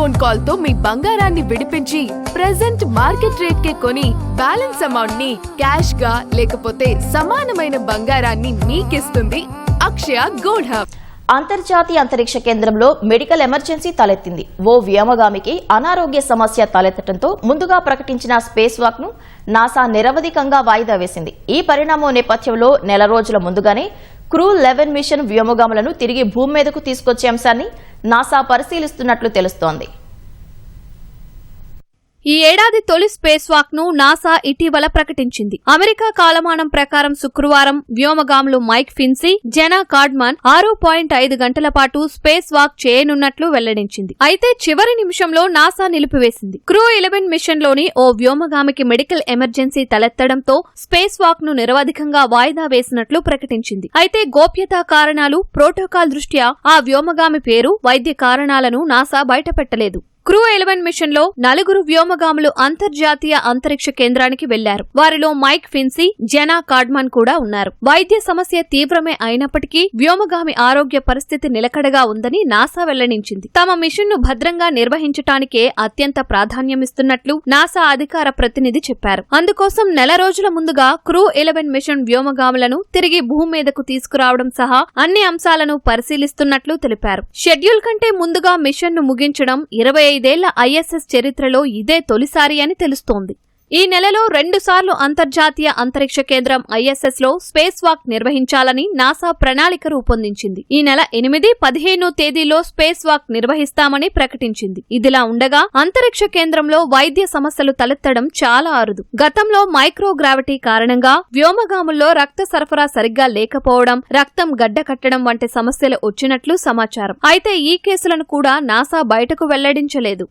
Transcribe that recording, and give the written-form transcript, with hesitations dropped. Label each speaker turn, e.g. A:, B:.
A: Phone call తో మీ బంగారాన్ని విడిపించి ప్రెజెంట్ మార్కెట్ రేట్ కే కొని బ్యాలెన్స్ అమౌంట్ ని క్యాష్ గా లేకపోతే సమానమైన బంగారాన్ని మీకిస్తుంది అక్షయ గోల్డ్ హబ్.
B: అంతర్జాతీయ అంతరిక్ష కేంద్రంలో మెడికల్ ఎమర్జెన్సీ తలెత్తింది. ఓ వ్యోమగామికి అనారోగ్య సమస్య తలెత్తడంతో ముందుగా ప్రకటించిన స్పేస్ వాక్ ను నాసా నిరవధికంగా వాయిదా వేసింది. ఈ పరిణామం నేపథ్యంలో నెల రోజుల ముందుగానే క్రూ 11 మిషన్ వ్యోమగాములను తిరిగి భూమి మీదకు తీసుకొచ్చే అంశాన్ని నాసా పరిశీలిస్తున్నట్లు తెలుస్తోంది.
C: ఈ ఏడాది తొలి స్పేస్ వాక్ ను నాసా ఇటీవల ప్రకటించింది. అమెరికా కాలమానం ప్రకారం శుక్రవారం వ్యోమగాములు మైక్ ఫిన్సీ, జెనా కార్డ్మన్ 6.5 గంటల పాటు స్పేస్ వాక్ చేయనున్నట్లు వెల్లడించింది. అయితే చివరి నిమిషంలో నాసా నిలిపివేసింది. క్రూ 11 మిషన్ లోని ఓ వ్యోమగామికి మెడికల్ ఎమర్జెన్సీ తలెత్తడంతో స్పేస్ వాక్ ను నిరవధికంగా వాయిదా వేసినట్లు ప్రకటించింది. అయితే గోప్యతా కారణాలు, ప్రోటోకాల్ దృష్ట్యా ఆ వ్యోమగామి పేరు, వైద్య కారణాలను నాసా బయటపెట్టలేదు. క్రూ 11 మిషన్ లో 4 వ్యోమగాములు అంతర్జాతీయ అంతరిక్ష కేంద్రానికి వెళ్లారు. వారిలో మైక్ ఫిన్సీ, జెనా కార్డ్మన్ కూడా ఉన్నారు. వైద్య సమస్య తీవ్రమే అయినప్పటికీ వ్యోమగామి ఆరోగ్య పరిస్థితి నిలకడగా ఉందని నాసా వెల్లడించింది. తమ మిషన్ ను భద్రంగా నిర్వహించటానికే అత్యంత ప్రాధాన్యమిస్తున్నట్లు నాసా అధికార ప్రతినిధి చెప్పారు. అందుకోసం నెల రోజుల ముందుగా క్రూ 11 మిషన్ వ్యోమగాములను తిరిగి భూమి మీదకు తీసుకురావడం సహా అన్ని అంశాలను పరిశీలిస్తున్నట్లు తెలిపారు. షెడ్యూల్ కంటే ముందుగా మిషన్ ను ముగించడం 25 ఐఎస్ఎస్ చరిత్రలో ఇదే తొలిసారి అని తెలుస్తోంది. ఈ నెలలో 2 సార్లు అంతర్జాతీయ అంతరిక్ష కేంద్రం ఐఎస్ఎస్ లో స్పేస్ వాక్ నిర్వహించాలని నాసా ప్రణాళిక రూపొందించింది. ఈ నెల 8, 15 తేదీలో స్పేస్ వాక్ నిర్వహిస్తామని ప్రకటించింది. ఇదిలా ఉండగా అంతరిక్ష కేంద్రంలో వైద్య సమస్యలు తలెత్తడం చాలా అరుదు. గతంలో మైక్రోగ్రావిటీ కారణంగా వ్యోమగాముల్లో రక్త సరఫరా సరిగ్గా లేకపోవడం, రక్తం గడ్డకట్టడం వంటి సమస్యలు వచ్చినట్లు సమాచారం. అయితే ఈ కేసులను కూడా నాసా బయటకు వెల్లడించలేదు.